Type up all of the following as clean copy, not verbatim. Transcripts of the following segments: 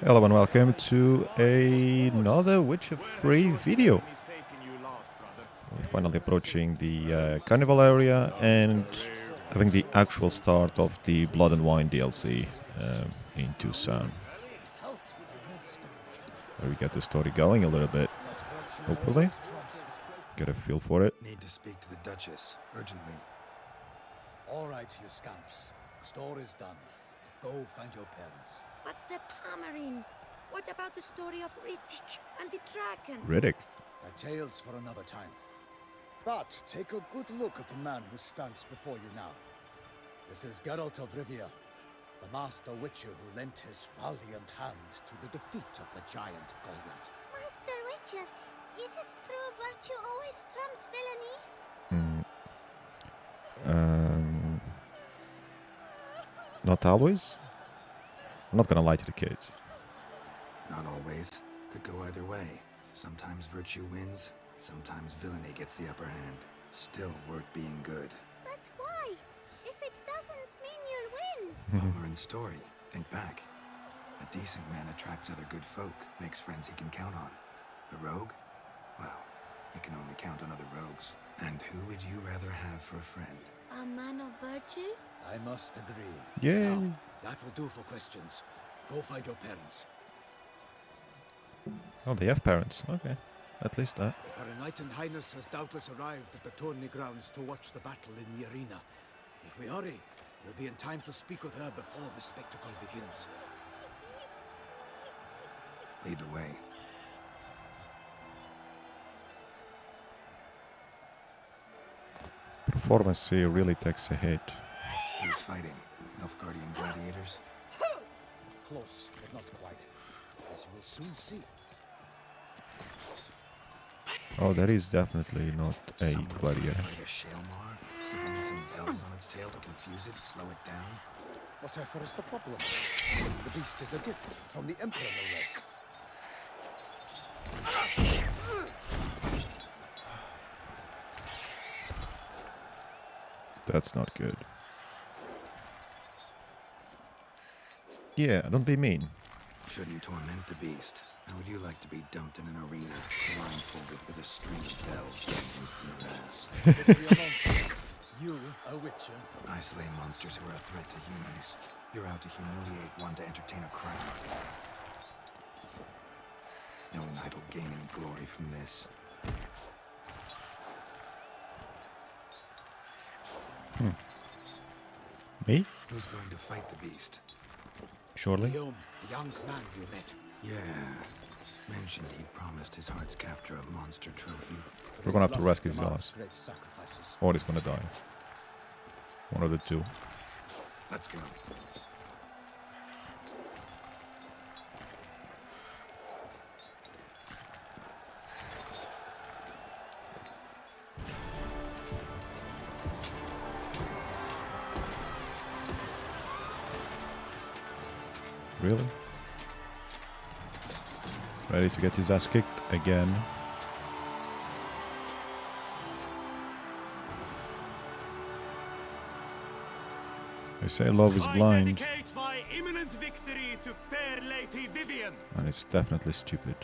Hello and welcome to another Witcher 3 video. We're finally approaching the carnival area and having the actual start of the Blood and Wine DLC in Tucson. Where we get the story going a little bit, hopefully. Get a feel for it. Need to speak to the Duchess, urgently. All right, you scamps. Story's done. Go find your parents. But the Pomerine, what about the story of Riddick and the dragon? Riddick. They're tales for another time. But take a good look at the man who stands before you now. This is Geralt of Rivia, the master witcher who lent his valiant hand to the defeat of the giant Goliath. Master Witcher, is it true virtue always trumps villainy? Not always. I'm not gonna lie to the kids. Not always. Could go either way. Sometimes virtue wins, sometimes villainy gets the upper hand. Still worth being good. But why? If it doesn't mean you'll win. Pomeran's story. Think back. A decent man attracts other good folk, makes friends he can count on. A rogue? Well, he can only count on other rogues. And who would you rather have for a friend? A man of virtue? I must agree. Yay! Now, that will do for questions. Go find your parents. Oh, they have parents. Okay, at least that. Her Enlightened Highness has doubtless arrived at the tourney grounds to watch the battle in the arena. If we hurry, we'll be in time to speak with her before the spectacle begins. Lead the way. Performance here really takes a hit. Who's fighting? Nilfgaardian gladiators? Close, but not quite. As you will soon see. Oh, that is definitely not a Someone gladiator. fight a Shalmar? With some bells on its tail to confuse it, slow it down? Whatever is the problem? The beast is a gift from the Emperor, no less. That's not good. Yeah, don't be mean. Shouldn't torment the beast. How would you like to be dumped in an arena, blindfolded with a string of bells dangling from your ass? You're a monster. You, a witcher. I slay monsters who are a threat to humans. You're out to humiliate one to entertain a crowd. No knight will gain any glory from this. Me? Who's going to fight the beast? Surely. Guillaume, the young man you met. Yeah. Mentioned he promised his heart's capture a monster trophy. We're gonna have to rescue his demands ass. great sacrifices. Or he's gonna die. One of the two. Let's go. Really? Ready to get his ass kicked again. They say love is blind, I dedicate my imminent victory to fair Lady Vivian. and it's definitely stupid.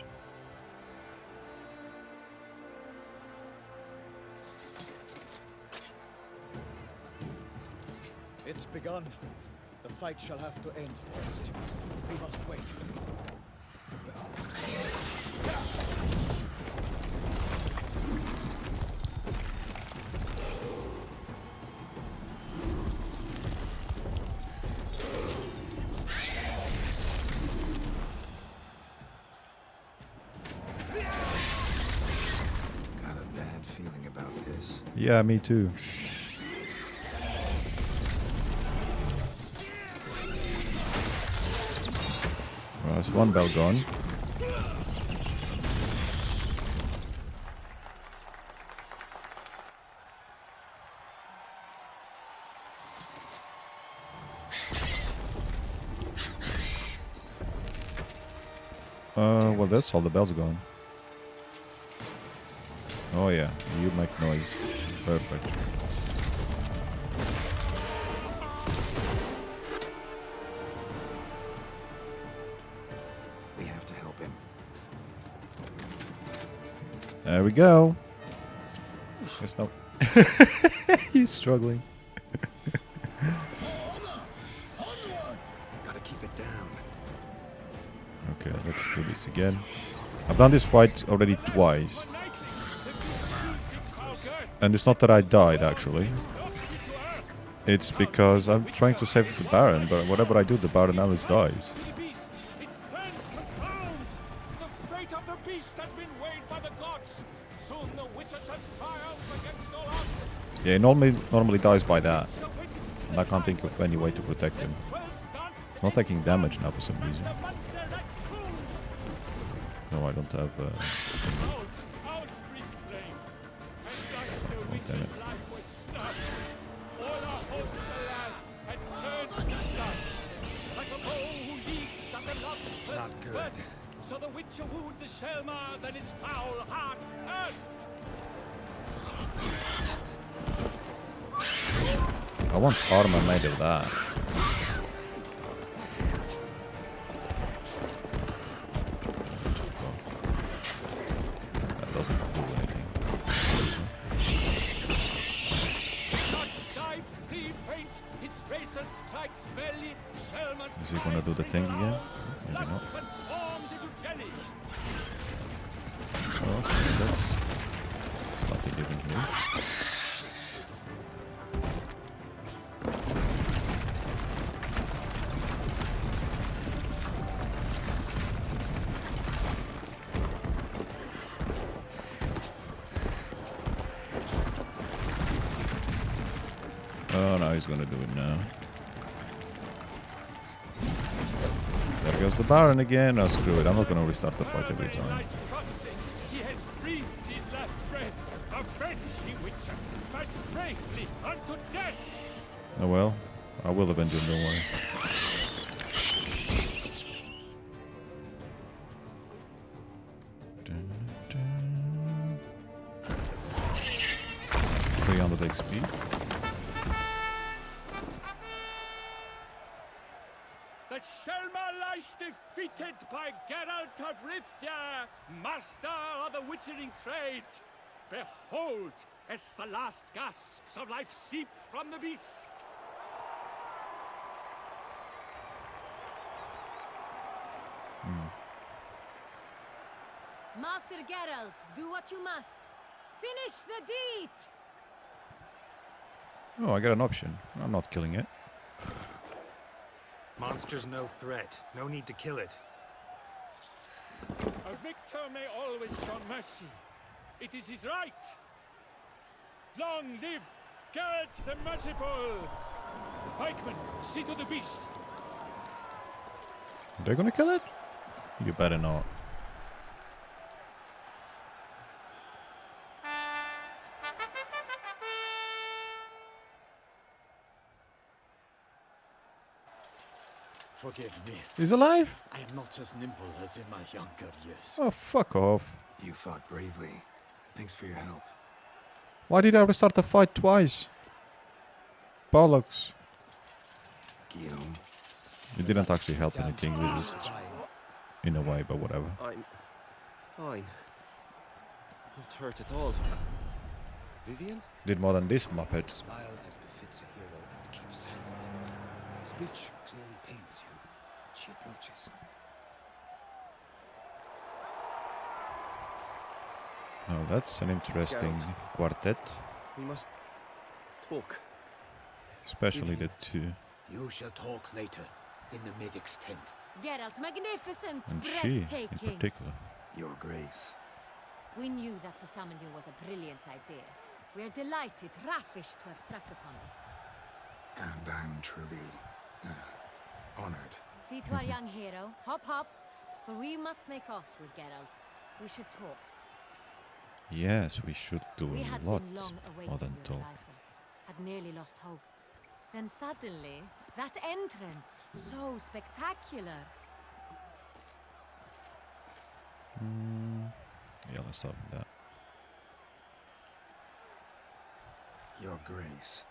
It's begun. The fight shall have to end first. We must wait. Got a bad feeling about this. Yeah, me too. Well, there's one bell gone. Well, that's all the bells are gone. Oh yeah, you make noise. Perfect. There we go. Yes, no. He's struggling. Gotta keep it down. Okay, let's do this again. I've done this fight already twice. And it's not that I died, actually. It's because I'm trying to save the Baron, but whatever I do, the Baron always dies. Yeah, he normally dies by that. And I can't think of any way to protect him. He's not taking damage now for some reason. No, I don't have... Oh, damn it. Not good. So the Witcher wooed the Selma, then its foul heart turned. I want armor made of that. That doesn't do anything. Is he gonna do the thing again? Maybe not. Oh, okay, that's slightly different here. Oh, no, he's gonna do it now. There goes the Baron again. Oh, screw it. I'm not gonna restart the fight every time. He has breathed his last breath. Avenge, ye Witcher. Fight bravely unto death. Oh well. I will avenge him, don't worry. Dun, dun. 300 XP. The Selma lies defeated by Geralt of Rivia, master of the witchering trade. Behold, as the last gasps of life seep from the beast. Master Geralt, do what you must. Finish the deed! Oh, I got an option. I'm not killing it. Monster's no threat. No need to kill it. A victor may always show mercy. It is his right. Long live Geralt the Merciful! Pikemen, see to the beast. They're gonna kill it? You better not. Forgive me. He's alive? I am not as nimble as in my younger years. Oh, fuck off. You fought bravely. Thanks for your help. Why did I restart the fight twice? Bollocks. Guillaume. It didn't actually help anything, it was in a way, but whatever. I'm fine. Not hurt at all. Vivian? Did more than this, Muppet. Smile as befits a hero and keep silent. Speech clearly pains you. She approaches. Oh, that's an interesting quartet. We must talk. Especially the two. You shall talk later in the medic's tent. Geralt, magnificent, And she, in breathtaking. particular. Your Grace. We knew that to summon you was a brilliant idea. We are delighted, ravished to have struck upon it. And I'm truly honored. See to our young hero. Hop, hop. For we must make off with Geralt. We should talk. Yes, we should do We a had lot been long more awaiting than your talk. arrival. Had nearly lost hope. Then suddenly, that entrance, so spectacular. Yeah, let's start with that. Your Grace.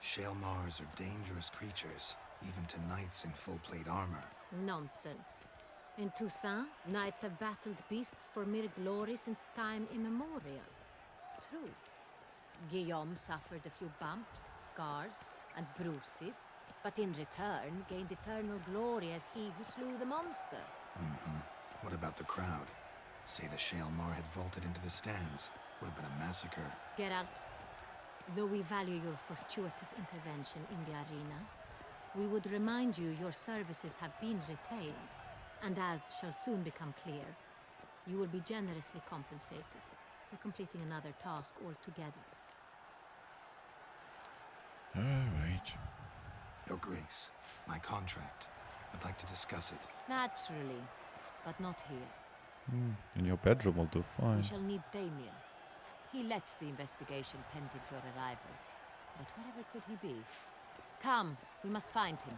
Shaelmars are dangerous creatures, even to knights in full plate armor. Nonsense. In Toussaint, knights have battled beasts for mere glory since time immemorial. True. Guillaume suffered a few bumps, scars, and bruises, but in return gained eternal glory as he who slew the monster. What about the crowd? Say the Shaelmar had vaulted into the stands. Would have been a massacre. Geralt, though we value your fortuitous intervention in the arena, we would remind you your services have been retained, and as shall soon become clear, you will be generously compensated for completing another task altogether. All right. Your Grace, my contract. I'd like to discuss it. Naturally, but not here. In your bedroom will do We fine. shall need Damien. He led the investigation pending your arrival. But wherever could he be? Come, we must find him.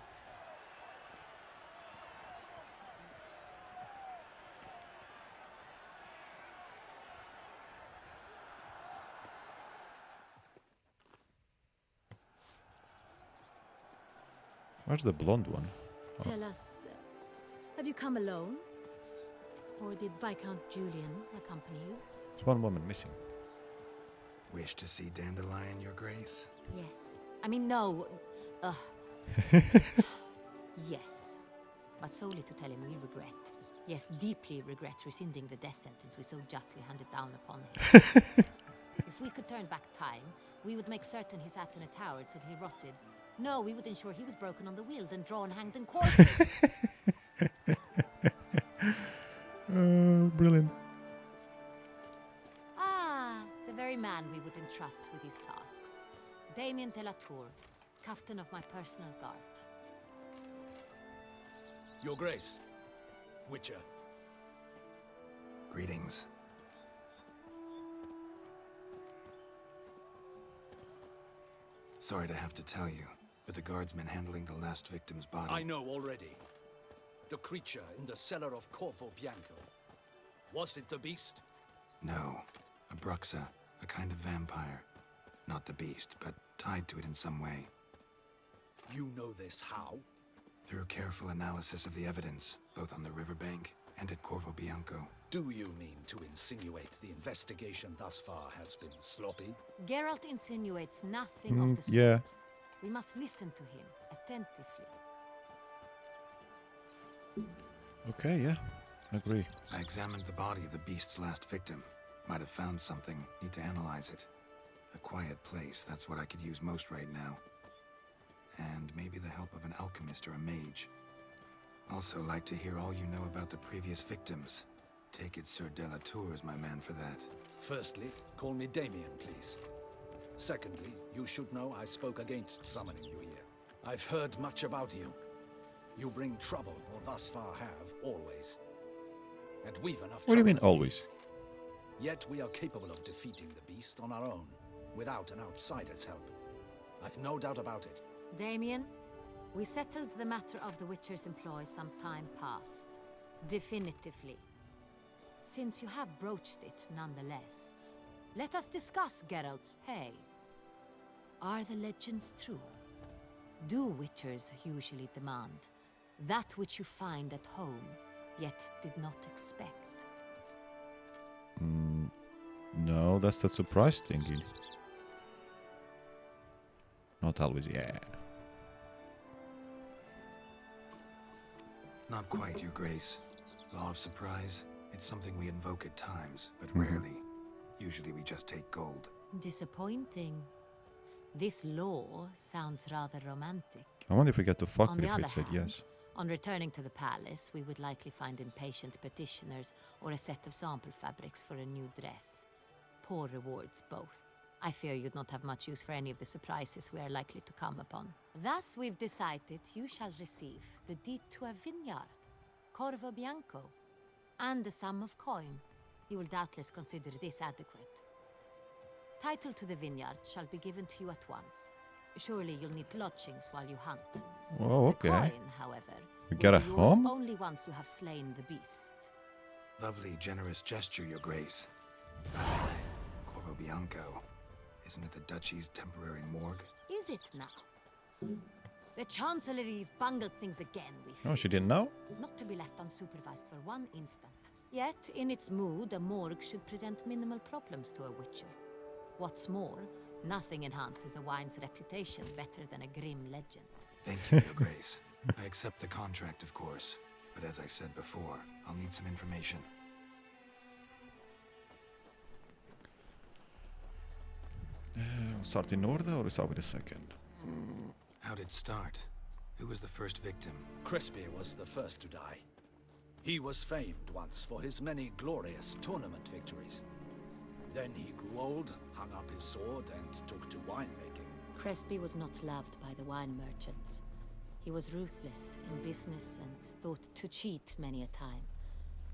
Where's the blonde one? Tell us, have you come alone? Or did Viscount Julian accompany you? There's one woman missing. Wish to see Dandelion, Your Grace? Yes. I mean, no. Yes. But solely to tell him we regret. Yes, deeply regret rescinding the death sentence we so justly handed down upon him. If we could turn back time, we would make certain he sat in a tower till he rotted. No, we would ensure he was broken on the wheel, then drawn, hanged, and quartered. Brilliant. Ah, the very man we would entrust with these tasks. Damien de la Tour, captain of my personal guard. Your Grace. Witcher. Greetings. Sorry to have to tell you, but the guardsmen handling the last victim's body... I know already. The creature in the cellar of Corvo Bianco. Was it the beast? No. A Bruxa, a kind of vampire. Not the beast, but tied to it in some way. You know this how? Through careful analysis of the evidence, both on the riverbank and at Corvo Bianco. Do you mean to insinuate the investigation thus far has been sloppy? Geralt insinuates nothing of the sort. yeah. We must listen to him attentively. Okay, yeah. Agree. I examined the body of the beast's last victim. Might have found something. Need to analyze it. A quiet place, that's what I could use most right now. And maybe the help of an alchemist or a mage. Also like to hear all you know about the previous victims. Take it Sir de la Tour is my man for that. Firstly, call me Damien, please. Secondly, you should know I spoke against summoning you here. I've heard much about you. You bring trouble, or thus far have, always. And we've enough trouble. What do you mean as it always? is. Yet we are capable of defeating the beast on our own, without an outsider's help. I've no doubt about it. Damien, we settled the matter of the Witcher's employ some time past. Definitively. Since you have broached it nonetheless, let us discuss Geralt's pay. Are the legends true? Do Witchers usually demand that which you find at home, yet did not expect? No, that's the surprise thingy. Not always, yeah. Not quite, Your Grace. Law of surprise, it's something we invoke at times, but rarely. Usually we just take gold. Disappointing. This law sounds rather romantic. I wonder if we get to fuck On with the if it other said hand, yes. On returning to the palace, we would likely find impatient petitioners or a set of sample fabrics for a new dress. Poor rewards both. I fear you'd not have much use for any of the surprises we are likely to come upon. Thus, we've decided you shall receive the deed to a vineyard, Corvo Bianco, and the sum of coin. You will doubtless consider this adequate. Title to the vineyard shall be given to you at once. Surely you'll need lodgings while you hunt. Oh, okay. The coin, however, We will get a be yours home? only once you have slain the beast. Lovely, generous gesture, Your Grace. Corvo Bianco. Isn't it the Duchy's temporary morgue? Is it now? The Chancellery's bungled things again, we fear. Oh, she didn't know? Not to be left unsupervised for one instant. Yet, in its mood, a morgue should present minimal problems to a witcher. What's more, nothing enhances a wine's reputation better than a grim legend. Thank you, Your Grace. I accept the contract, of course. But as I said before, I'll need some information. Start in order or start with the second? How'd it start? Who was the first victim? Crispy was the first to die. He was famed once for his many glorious tournament victories. Then he grew old, hung up his sword, and took to winemaking. Crespi was not loved by the wine merchants. He was ruthless in business and thought to cheat many a time.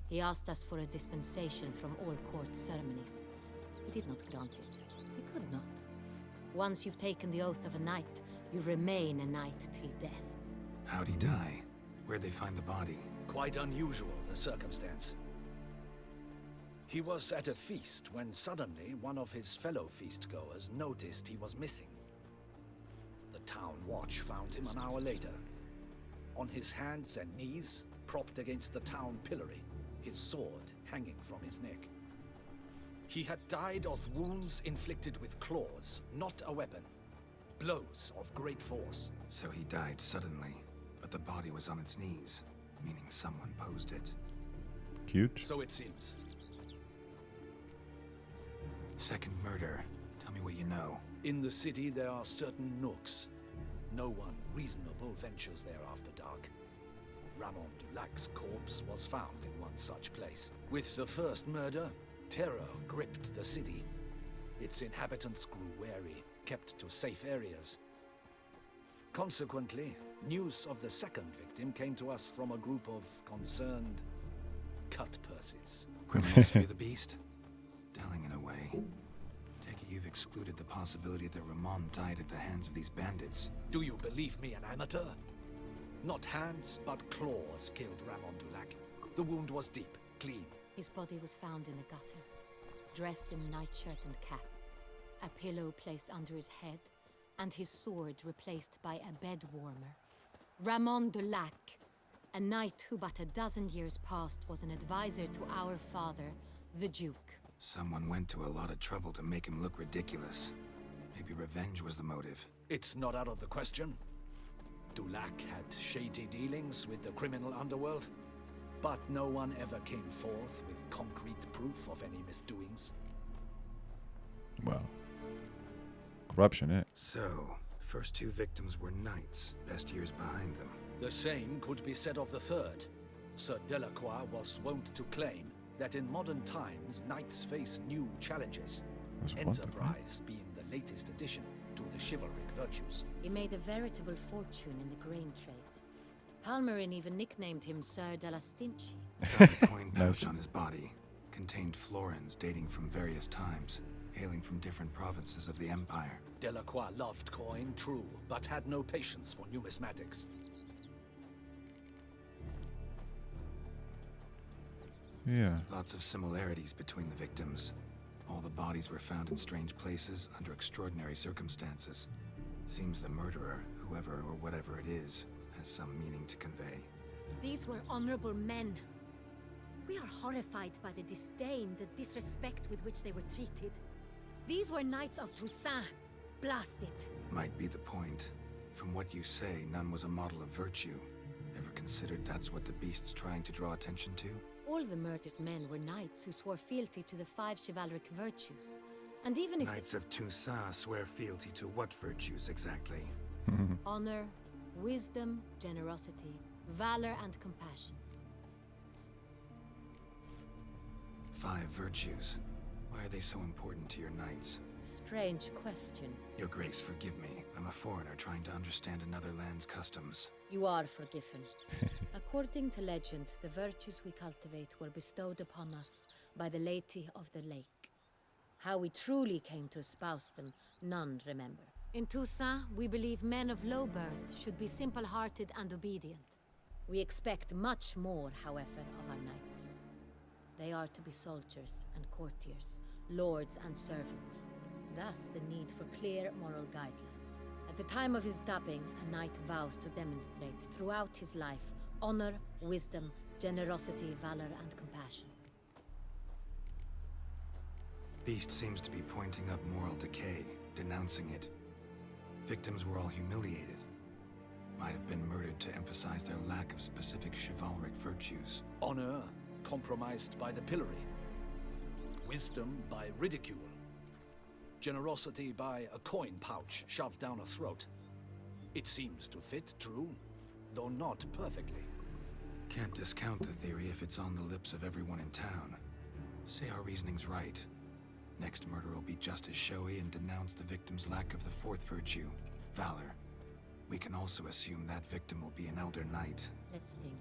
He asked us for a dispensation from all court ceremonies. We did not grant it. We could not. Once you've taken the oath of a knight, you remain a knight till death. How'd he die? Where'd they find the body? Quite unusual, the circumstance. He was at a feast when suddenly one of his fellow feastgoers noticed he was missing. The town watch found him an hour later. On his hands and knees, propped against the town pillory, his sword hanging from his neck. He had died of wounds inflicted with claws, not a weapon. Blows of great force. So he died suddenly, but the body was on its knees, meaning someone posed it. Cute. So it seems. Second murder. Tell me what you know. In the city there are certain nooks. No one reasonable ventures there after dark. Ramon Dulac's corpse was found in one such place. With the first murder, terror gripped the city. Its inhabitants grew wary, kept to safe areas. Consequently, news of the second victim came to us from a group of concerned cut-purses. Criminals fear the beast? Telling in a way. Take it you've excluded the possibility that Ramon died at the hands of these bandits. Do you believe me, an amateur? Not hands, but claws killed Ramon Dulac. The wound was deep, clean. His body was found in the gutter, dressed in nightshirt and cap, a pillow placed under his head, and his sword replaced by a bed warmer. Ramon Dulac, a knight who but a dozen years past was an advisor to our father, the Duke. Someone went to a lot of trouble to make him look ridiculous. Maybe revenge was the motive. It's not out of the question. Dulac had shady dealings with the criminal underworld, but no one ever came forth with concrete proof of any misdoings. Well, corruption, eh? So, first two victims were knights, best years behind them. The same could be said of the third. Sir Delacroix was wont to claim that in modern times, knights face new challenges. That's wonderful. Enterprise being the latest addition to the chivalric virtues. He made a veritable fortune in the grain trade. Palmerin even nicknamed him Sir de la Stinchi. Found a coin pouch Nice. on his body. Contained florins dating from various times, hailing from different provinces of the Empire. Delacroix loved coin, true, but had no patience for numismatics. Yeah. Lots of similarities between the victims. All the bodies were found in strange places under extraordinary circumstances. Seems the murderer, whoever or whatever it is, has some meaning to convey. These were honorable men. We are horrified by the disdain, the disrespect with which they were treated. These were knights of Toussaint. Blast it. Might be the point. From what you say, none was a model of virtue. Ever considered that's what the beast's trying to draw attention to? All the murdered men were knights who swore fealty to the 5 chivalric virtues. And even if Knights of Toussaint swear fealty to what virtues exactly? honor, wisdom, generosity, valor, and compassion. 5 virtues. Why are they so important to your knights? Strange question. Your Grace, forgive me. I'm a foreigner trying to understand another land's customs. You are forgiven. According to legend, the virtues we cultivate were bestowed upon us by the Lady of the Lake. How we truly came to espouse them, none remember. In Toussaint, we believe men of low birth should be simple-hearted and obedient. We expect much more, however, of our knights. They are to be soldiers and courtiers, lords and servants. Thus, the need for clear moral guidelines. A At the time of his dubbing, a knight vows to demonstrate throughout his life honor, wisdom, generosity, valor, and compassion. Beast seems to be pointing up moral decay, denouncing it. Victims were all humiliated. Might have been murdered to emphasize their lack of specific chivalric virtues. Honor compromised by the pillory. Wisdom by ridicule. Generosity by a coin pouch shoved down a throat. It seems to fit, true, though not perfectly. Can't discount the theory if it's on the lips of everyone in town. Say our reasoning's right. Next murder will be just as showy and denounce the victim's lack of the fourth virtue, valor. We can also assume that victim will be an elder knight. Let's think.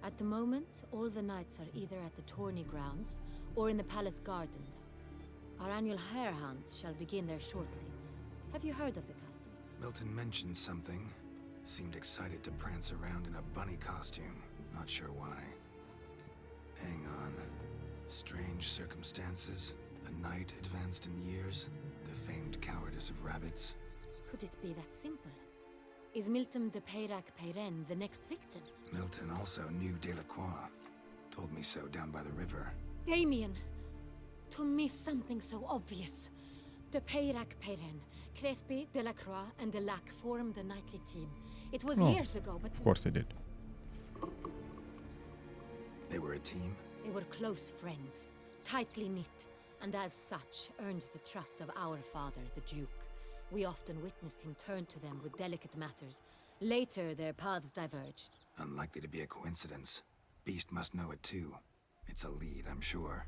At the moment, all the knights are either at the tourney grounds or in the palace gardens. Our annual hare hunt shall begin there shortly. Have you heard of the custom? Milton mentioned something. Seemed excited to prance around in a bunny costume. Not sure why. Hang on. Strange circumstances. A knight advanced in years. The famed cowardice of rabbits. Could it be that simple? Is Milton de Peyrac Peyren the next victim? Milton also knew Delacroix. Told me so down by the river. Damien! To miss something so obvious. De Peyrac Peyren, Crespi, Delacroix, and Delac formed a knightly team. It was years ago, but... Of course they did. They were a team? They were close friends, tightly knit, and as such earned the trust of our father, the Duke. We often witnessed him turn to them with delicate matters. Later, their paths diverged. Unlikely to be a coincidence. Beast must know it too. It's a lead, I'm sure.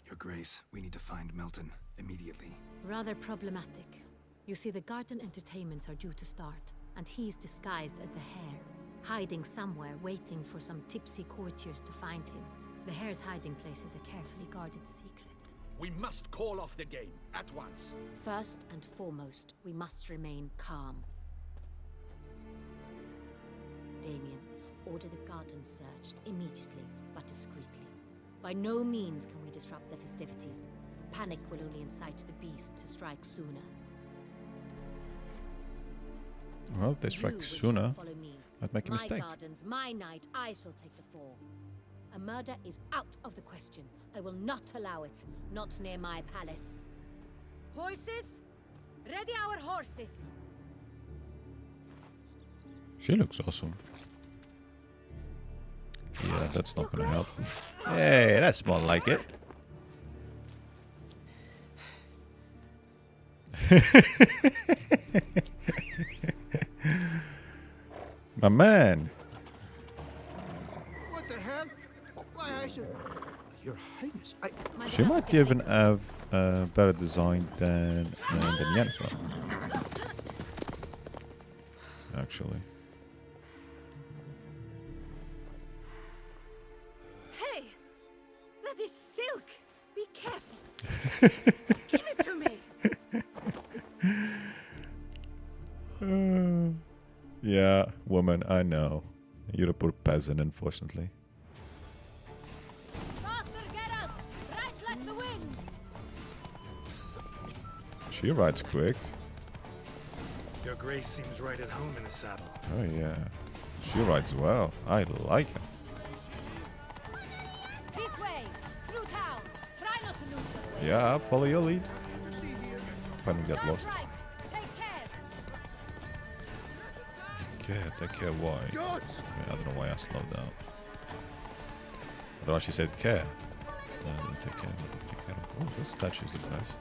Your Grace, we need to find Milton immediately. Rather problematic. You see, the garden entertainments are due to start, and he's disguised as the hare, hiding somewhere, waiting for some tipsy courtiers to find him. The hare's hiding place is a carefully guarded secret. We must call off the game, at once. First and foremost, we must remain calm. Damien, order the garden searched immediately, but discreetly. By no means can we disrupt the festivities. Panic will only incite the beast to strike sooner. Well, if they strike sooner, I'd make a mistake. My gardens, my night, I shall take the fall. A murder is out of the question. I will not allow it. Not near my palace. Horses? Ready our horses! She looks awesome. Yeah, that's not gonna help. Hey, that's more like it. My man. What the hell? Why, I should... Your Highness, She might even have better design than Yennefer. Actually. Hey! That is silk! Be careful! Give it to me! Yeah, woman, I know. You're a poor peasant, unfortunately. Faster, Geralt! Right like the wind! She rides quick. Your Grace seems right at home in the saddle. Oh yeah. She rides well. I like her. This way! Through town! Try not to lose your way! Yeah, I'll follow your lead. If I don't get Sharp lost. right! Take care! Take care, why? Yeah, I don't know why I slowed down. I thought she said care. Take care. Take care. Oh, this statues look nice.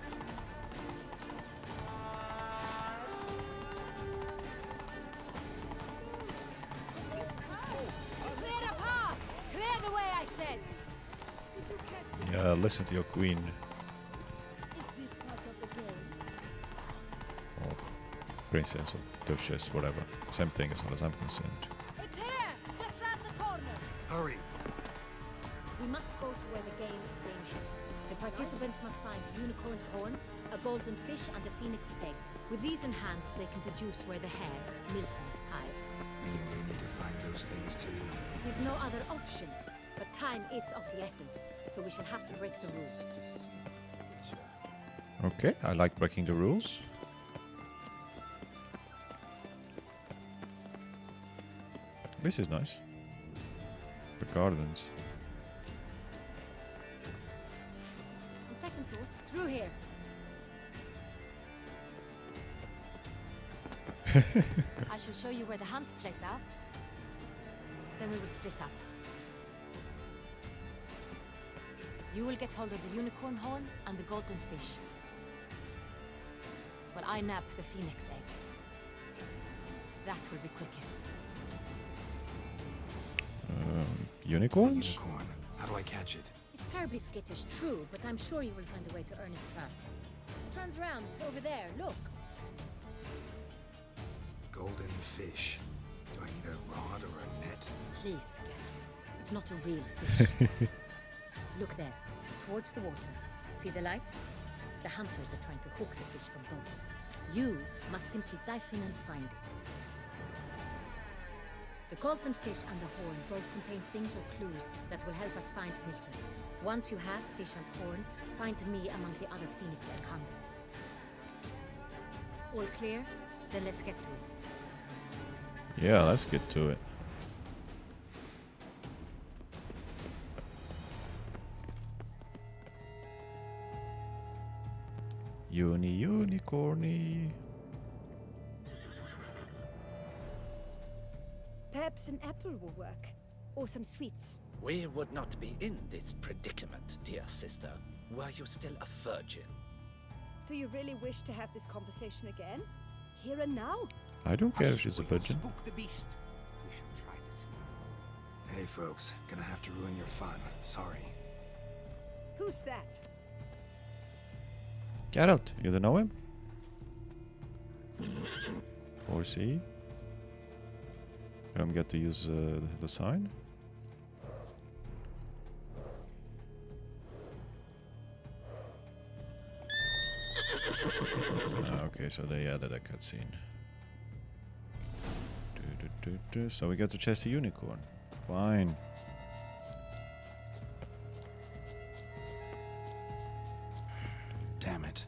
Clear a path! Clear the way, I said! Yeah, listen to your queen. Or princess or duchess, whatever. Same thing as far as I'm concerned. It's here! Just round the corner! Hurry! We must go to where the game is being held. The participants must find a unicorn's horn, a golden fish, and a phoenix egg. With these in hand, they can deduce where the hare, Milton, hides. Mean we need to find those things too. We've no other option, but time is of the essence, so we shall have to break the rules. Okay, I like breaking the rules. This is nice. The gardens. On second thought, through here. I shall show you where the hunt plays out. Then we will split up. You will get hold of the unicorn horn and the golden fish. While I nab the phoenix egg. That will be quickest. Unicorns? Unicorn. How do I catch it? It's terribly skittish, true, but I'm sure you will find a way to earn its trust. It runs round over there, look. Golden fish. Do I need a rod or a net? Please, Geralt. It's not a real fish. Look there, towards the water. See the lights? The hunters are trying to hook the fish from boats. You must simply dive in and find it. The golden fish and the horn both contain things or clues that will help us find Milton. Once you have fish and horn, find me among the other phoenix egg hunters. All clear? Then let's get to it. Yeah, let's get to it. Unicorny. Perhaps an apple will work. Or some sweets. We would not be in this predicament, dear sister, were you still a virgin. Do you really wish to have this conversation again? Here and now? I don't care if she's a virgin. Spook the beast. We shall try the sweets. Hey folks, gonna have to ruin your fun. Sorry. Who's that? Geralt, you don't know him? Or see? I don't get to use the sign. Okay, so they added a cutscene. So we get to chase the unicorn. Fine. Damn it.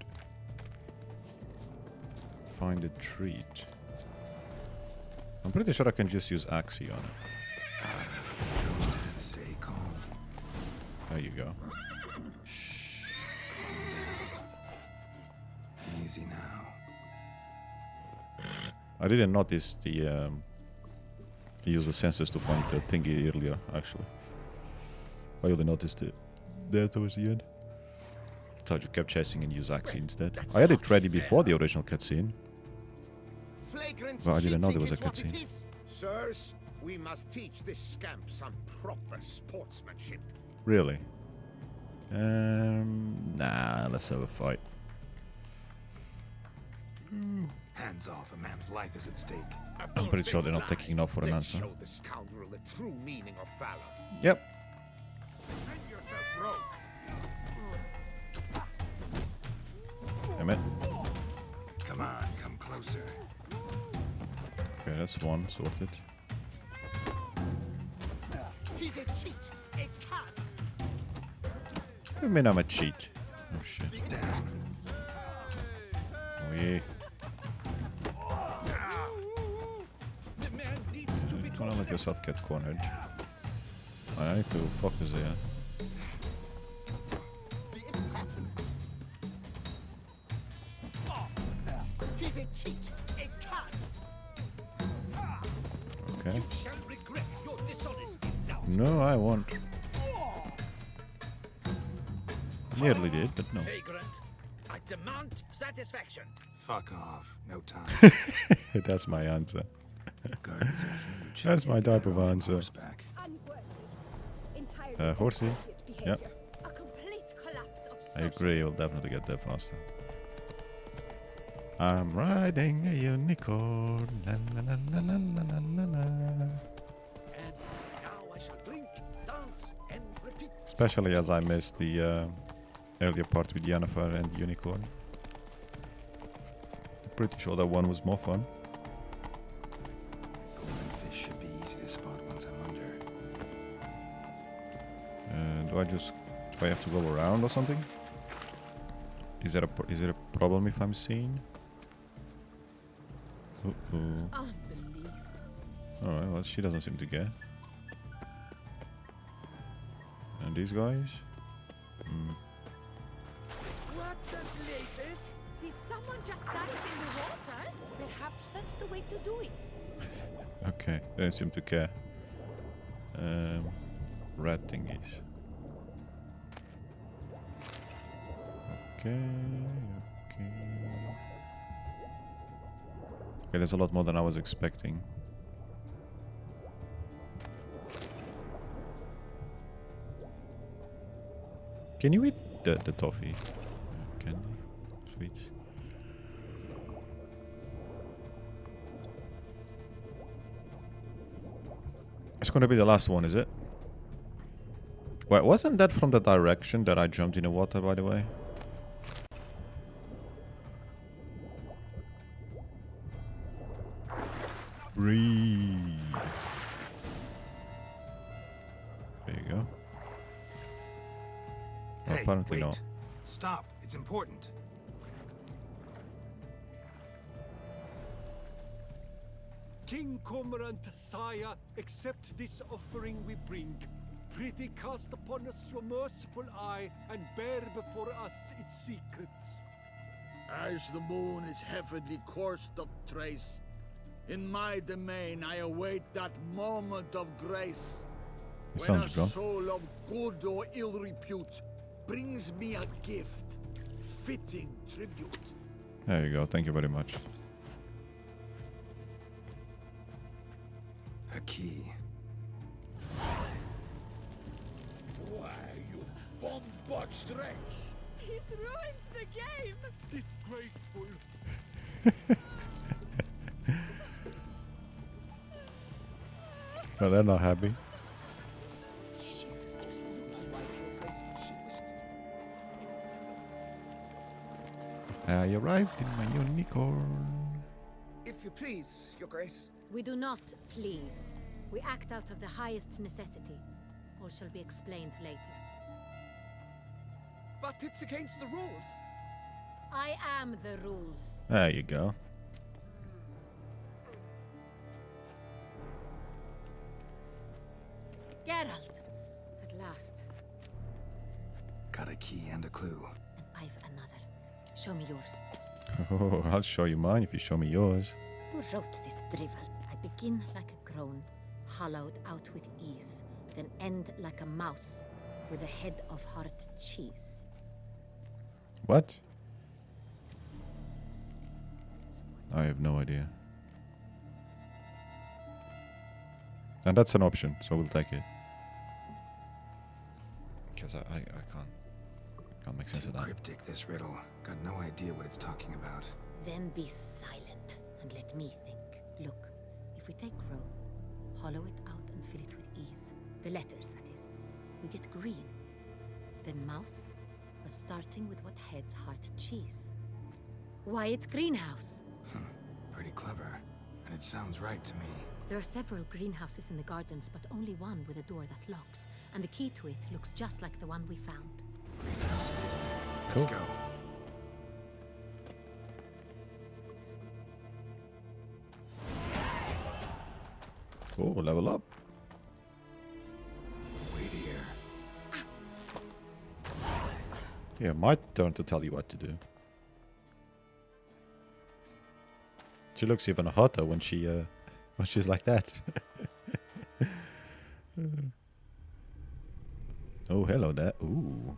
Find a treat. I'm pretty sure I can just use Axie on it. Stay calm. There you go. Shh. Calm down. Easy now. I didn't notice the use the sensors to find the thingy earlier, actually. I only noticed it there towards the end. Thought you kept chasing and use Axie instead. I had it ready before the original cutscene. But I didn't know there was a cutscene. Sirs, we must teach this scamp some proper sportsmanship. Really? Nah, let's have a fight. Hands off, a man's life is at stake. I'm pretty sure they're not taking enough for an Let's answer. show the scoundrel the true meaning of valor. Yep. Defend yourself, rogue. Damn it. Come on, come closer. Okay, that's one sorted. He's a cheat, a cat. What do you mean I'm a cheat? Oh shit. Damn. Oh yeah. The man needs to be Don't let yourself get cornered. I need to focus here. the impotence. He's a cheat, a cat. Okay. You shall regret your dishonesty now. No, I won't. Nearly did, but no. Vagrant, I demand satisfaction. Fuck off. No time. That's my answer. Gardens are huge. That's my type of Get on answer. horseback. Unworthy. Entirely Horsey. inappropriate behavior. Yep. A complete collapse of I social agree, you'll definitely get there faster. I'm riding a unicorn. La la la la la la la la. And now I shall drink, dance, and repeat. Especially as I missed the earlier part with Yennefer and the unicorn. Pretty sure that one was more fun. Golden fish should be easy to spot once I'm under. Do I have to go around or something? Is it a problem if I'm seen? Unbelievable. Alright, well, she doesn't seem to care. And these guys? What the blazes? Did someone just dive in the water? Perhaps that's the way to do it. Okay, they don't seem to care. Red thingies. Okay. Okay, there's a lot more than I was expecting. Can you eat the toffee? Can you? Sweet. It's gonna be the last one, is it? Wait, wasn't that from the direction that I jumped in the water, by the way? Breathe. There you go. Hey, Apparently wait. not. Stop. It's important. King Cormorant, sire, accept this offering we bring. Prithee cast upon us your merciful eye, and bear before us its secrets. As the moon is heavily coursed of trace, in my domain I await that moment of grace. It When a sounds drunk. soul of good or ill repute brings me a gift, fitting tribute. There you go. Thank you very much. A key. Why, you bombbox wretch! He's ruined the game! Disgraceful. Well, they're not happy. I arrived in my unicorn. If you please, Your Grace. We do not please. We act out of the highest necessity. All shall be explained later. But it's against the rules. I am the rules. There you go. Geralt! At last. Got a key and a clue. And I've another. Show me yours. Oh, I'll show you mine if you show me yours. Who wrote this drivel? I begin like a groan, hollowed out with ease, then end like a mouse, with a head of hard cheese. What? I have no idea. And that's an option, so we'll take it. Because I can't make sense Too of that. cryptic, this riddle. Got no idea what it's talking about. Then be silent and let me think. Look, if we take row, hollow it out and fill it with ease, the letters that is, we get green. Then mouse, but starting with what head's heart cheese. Why, it's greenhouse. Pretty clever. And it sounds right to me. There are several greenhouses in the gardens, but only one with a door that locks, and the key to it looks just like the one we found. Greenhouse it is then. Let's Cool. go. Oh, level up. Wait here. Yeah, my turn to tell you what to do. She looks even hotter when she's like that. Oh, hello there. Ooh.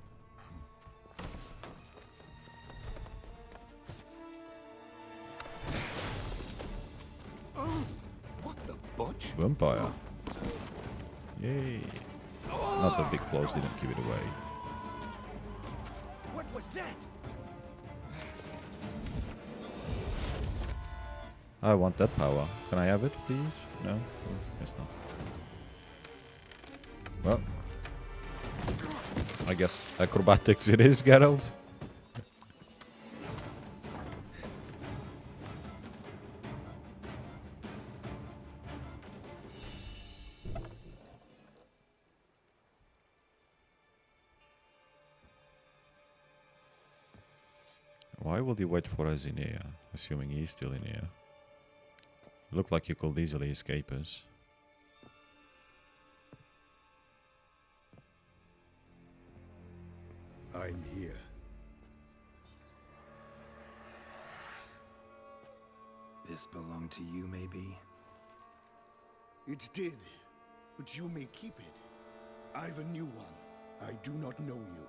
What the butch? Vampire. Yay. Not a big close, didn't give it away. What was that? I want that power. Can I have it, please? No? Guess not. Well. I guess acrobatics it is, Geralt. Why would you wait for us in here? Assuming he's still in here. Looked like you could easily escape us. I'm here. This belonged to you, maybe? It did, but you may keep it. I've a new one. I do not know you.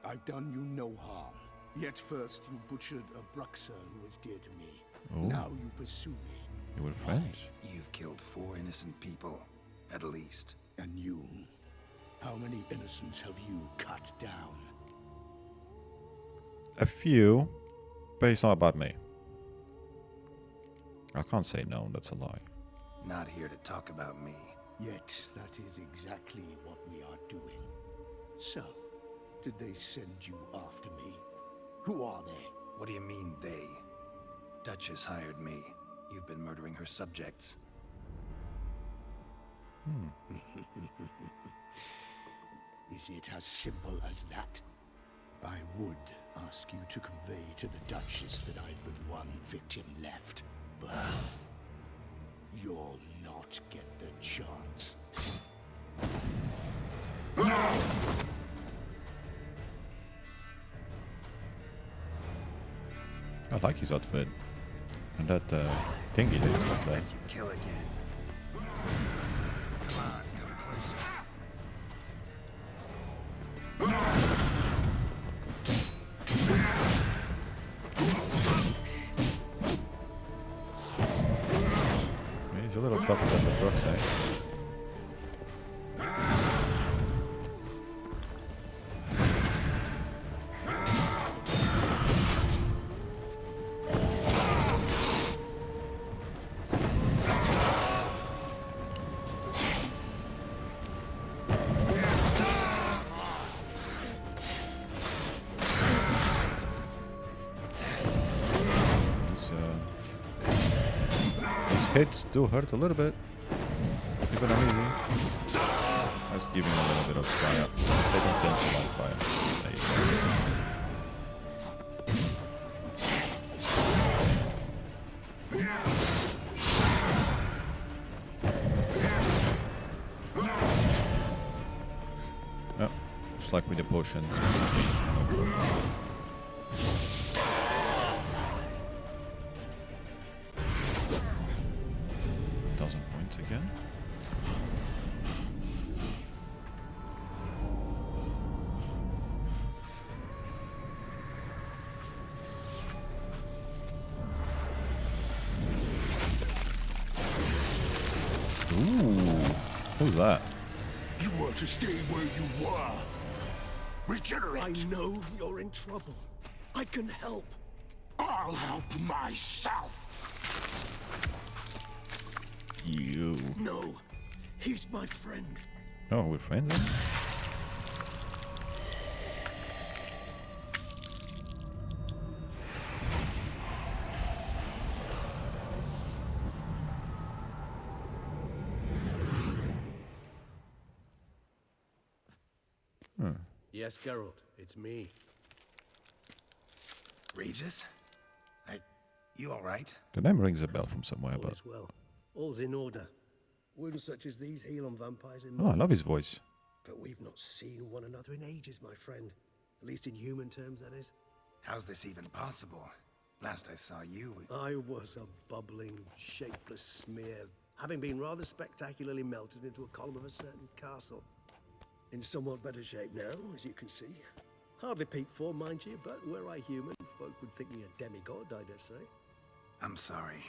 I've done you no harm. Yet first you butchered a Bruxer who was dear to me. Oh. Now you pursue me. You were friends. You've killed 4 innocent people, at least. And you? How many innocents have you cut down? A few, but it's not about me. I can't say no, that's a lie. Not here to talk about me. Yet that is exactly what we are doing. So, did they send you after me? Who are they? What do you mean, they? Duchess hired me. You've been murdering her subjects. Is it as simple as that? I would ask you to convey to the Duchess that I've but one victim left, but you'll not get the chance. I like his outfit. And that thing he did up there. Let you kill again. Come on, come closer. Yeah, he's a little tougher than the Brooks, eh? Hits do hurt a little bit, even uneasy. Let's give him a little bit of fire. They don't tend to like fire. There you go. Oh, just like with the potion. Again. Ooh, who's that? You were to stay where you were. Regenerate. I know you're in trouble. I can help. I'll help myself. You. No, he's my friend. Oh, we're friends then? Yes, Geralt, it's me. Regis? You all right? The name rings a bell from somewhere, All but... is well. All's in order. Wounds such as these heal on vampires in Oh, I love his voice. But we've not seen one another in ages, my friend. At least in human terms, that is. How's this even possible? Last I saw you... I was a bubbling, shapeless smear, having been rather spectacularly melted into a column of a certain castle. In somewhat better shape now, as you can see. Hardly peak form, mind you, but were I human, folk would think me a demigod, I dare say. I'm sorry.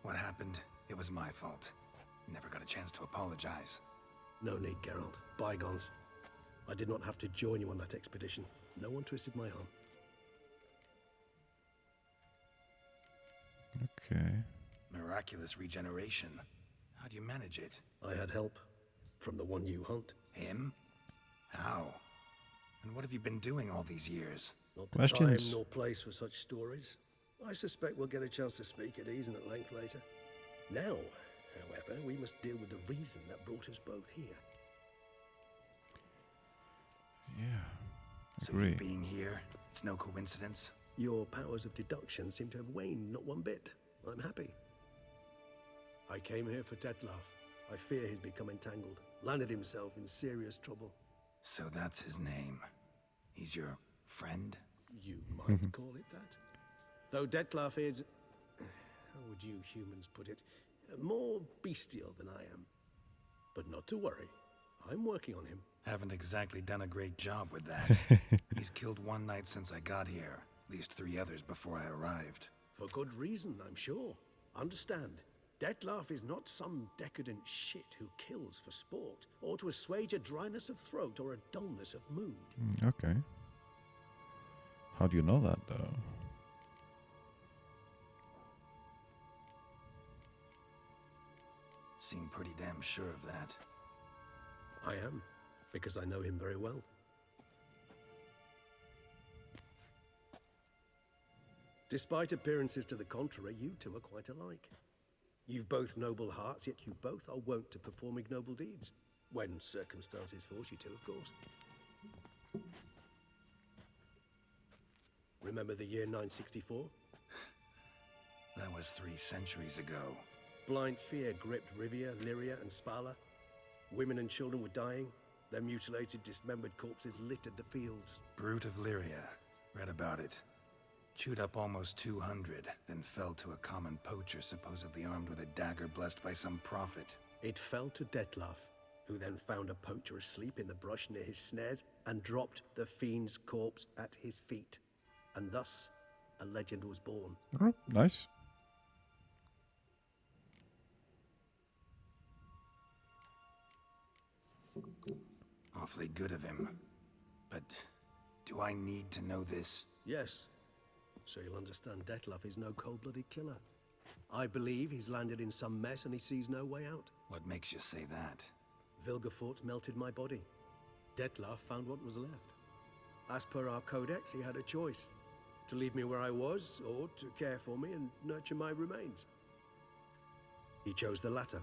What happened? It was my fault. Never got a chance to apologize. No need, Geralt. Bygones. I did not have to join you on that expedition. No one twisted my arm. Okay. Miraculous regeneration. How'd you manage it? I had help. From the one you hunt. Him? How? And what have you been doing all these years? Not the Questions? time nor place for such stories. I suspect we'll get a chance to speak at ease and at length later. Now, however, we must deal with the reason that brought us both here. Yeah. So Agree. you being here, it's no coincidence? Your powers of deduction seem to have waned not one bit. I'm happy. I came here for Detlef. I fear he's become entangled, landed himself in serious trouble. So that's his name. He's your friend? You might call it that. Though Detlef is, how would you humans put it, more bestial than I am. But not to worry. I'm working on him. Haven't exactly done a great job with that. He's killed one knight since I got here. At least 3 others before I arrived. For good reason, I'm sure. Understand, Detlef is not some decadent shit who kills for sport, or to assuage a dryness of throat or a dullness of mood. Okay. How do you know that, though? Seem pretty damn sure of that. I am, because I know him very well. Despite appearances to the contrary, you two are quite alike. You've both noble hearts, yet you both are wont to perform ignoble deeds. When circumstances force you to, of course. Remember the year 964? That was 3 centuries ago. Blind fear gripped Rivia, Lyria, and Spala. Women and children were dying. Their mutilated, dismembered corpses littered the fields. Brute of Lyria. Read about it. Chewed up almost 200, then fell to a common poacher supposedly armed with a dagger blessed by some prophet. It fell to Detlef, who then found a poacher asleep in the brush near his snares and dropped the fiend's corpse at his feet. And thus, a legend was born. Oh, nice. Awfully good of him. But do I need to know this? Yes. So you'll understand Detlef is no cold-blooded killer. I believe he's landed in some mess and he sees no way out. What makes you say that? Vilgefortz melted my body. Detlef found what was left. As per our codex, he had a choice. To leave me where I was, or to care for me and nurture my remains. He chose the latter.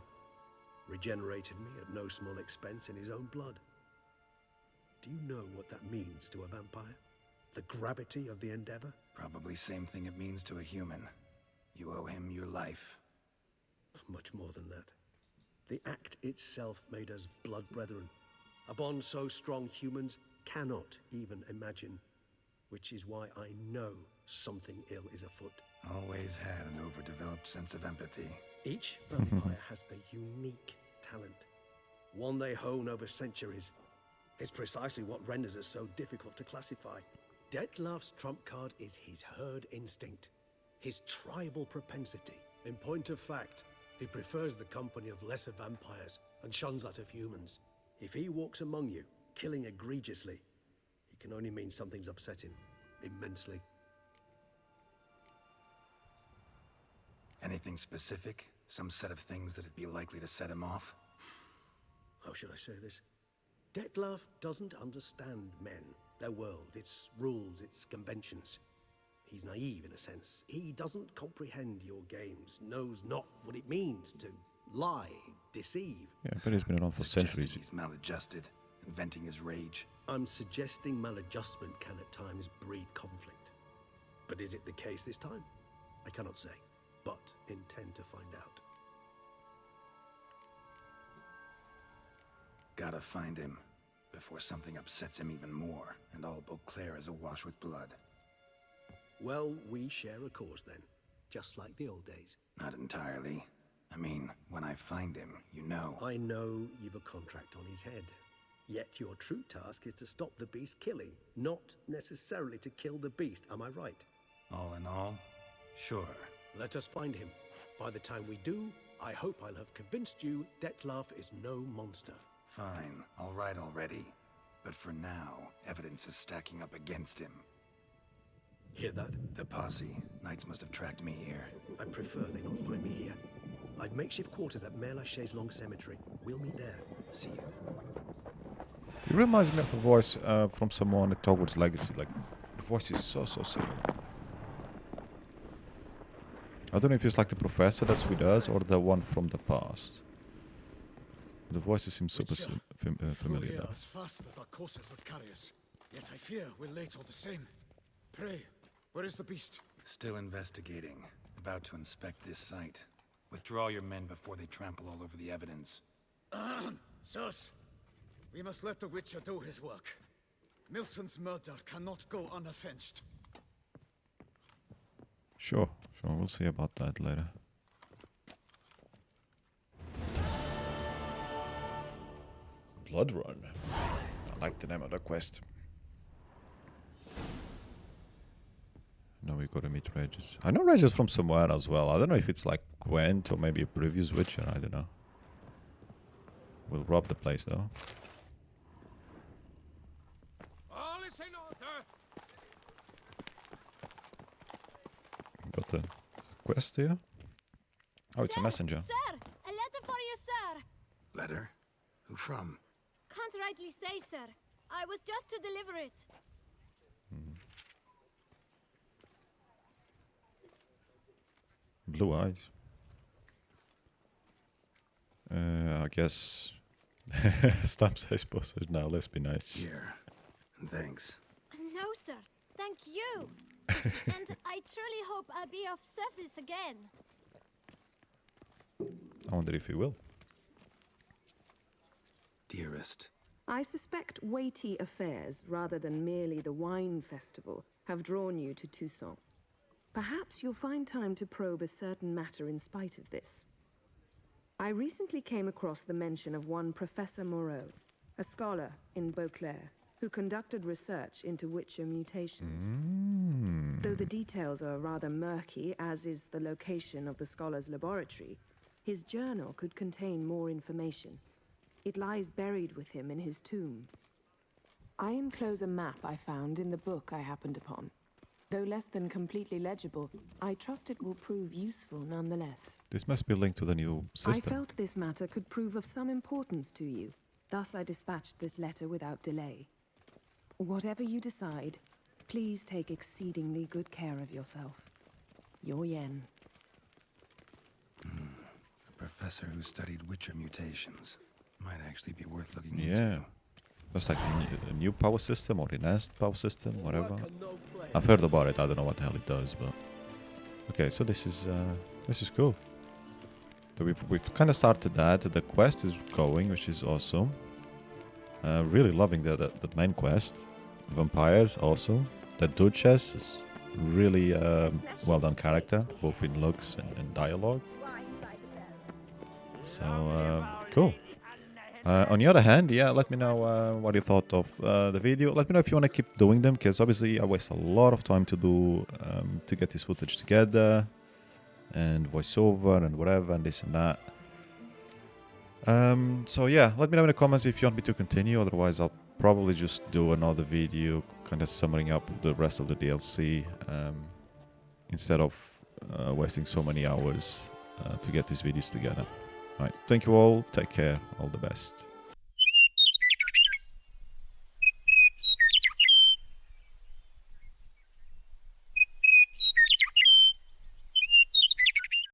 Regenerated me at no small expense in his own blood. Do you know what that means to a vampire? The gravity of the endeavor? Probably same thing it means to a human. You owe him your life. Much more than that. The act itself made us blood brethren. A bond so strong humans cannot even imagine. Which is why I know something ill is afoot. Always had an overdeveloped sense of empathy. Each vampire has a unique talent. One they hone over centuries. It's precisely what renders it so difficult to classify. Detlef's trump card is his herd instinct, his tribal propensity. In point of fact, he prefers the company of lesser vampires and shuns that of humans. If he walks among you, killing egregiously, it can only mean something's upset him, immensely. Anything specific? Some set of things that'd be likely to set him off? How should I say this? Detlef doesn't understand men, their world, its rules, its conventions. He's naive in a sense. He doesn't comprehend your games, knows not what it means to lie, deceive. Yeah, but he's been around for centuries. He's maladjusted, venting his rage. I'm suggesting maladjustment can at times breed conflict. But is it the case this time? I cannot say, but intend to find out. Gotta find him, before something upsets him even more, and all Beauclair is awash with blood. Well, we share a cause then, just like the old days. Not entirely. I mean, when I find him, you know. I know you've a contract on his head. Yet your true task is to stop the beast killing, not necessarily to kill the beast, am I right? All in all, sure. Let us find him. By the time we do, I hope I'll have convinced you Detlef is no monster. Fine, all right already. But for now, evidence is stacking up against him. Hear that? The posse. Knights must have tracked me here. I prefer they not find me here. I've makeshift quarters at Mère Lachaise Long Cemetery. We'll meet there. See you. It reminds me of a voice from someone at Hogwarts Legacy. Like, the voice is so similar. I don't know if it's like the professor that's with us or the one from the past. The voices seem super familiar. Here as fast as our courses would carry us. Yet I fear we're late all the same. Pray, Where is the beast? Still investigating. About to inspect this site. Withdraw your men before they trample all over the evidence. Sirs, we must let the Witcher do his work. Milton's murder cannot go unavenged. Sure, we'll see about that later. Blood Run. I like the name of the quest. Now we gotta meet Regis. I know Regis from somewhere as well. I don't know if it's like Gwent or maybe a previous Witcher, I don't know. We'll rob the place though. All is in order. Got a quest here. Oh, it's a messenger. Sir, a letter for you, sir. Letter? Who from? Can't rightly say, sir. I was just to deliver it. Blue eyes. I guess stamps I suppose now. Let's be nice. Here. And thanks. No, sir. Thank you. And I truly hope I'll be of service again. I wonder if he will. Dearest. I suspect weighty affairs, rather than merely the wine festival, have drawn you to Toussaint. Perhaps you'll find time to probe a certain matter in spite of this. I recently came across the mention of one Professor Moreau, a scholar in Beauclair, who conducted research into Witcher mutations. Though the details are rather murky, as is the location of the scholar's laboratory, his journal could contain more information. It lies buried with him in his tomb. I enclose a map I found in the book I happened upon. Though less than completely legible, I trust it will prove useful nonetheless. This must be linked to the new system. I felt this matter could prove of some importance to you. Thus I dispatched this letter without delay. Whatever you decide, please take exceedingly good care of yourself. Your Yen. A professor who studied Witcher mutations. Might actually be worth looking Yeah. into. That's like a new power system or enhanced power system, whatever. I've heard about it. I don't know what the hell it does, but okay. So this is cool. So we've kind of started that. The quest is going, which is awesome. Really loving the main quest. Vampires also. The Duchess is really well done character, both in looks and dialogue. So cool. On the other hand, yeah, let me know what you thought of the video. Let me know if you want to keep doing them, because obviously I waste a lot of time to do to get this footage together and voiceover and whatever and this and that. So yeah, let me know in the comments if you want me to continue. Otherwise, I'll probably just do another video, kind of summing up the rest of the DLC instead of wasting so many hours to get these videos together. Alright, thank you all, take care, all the best.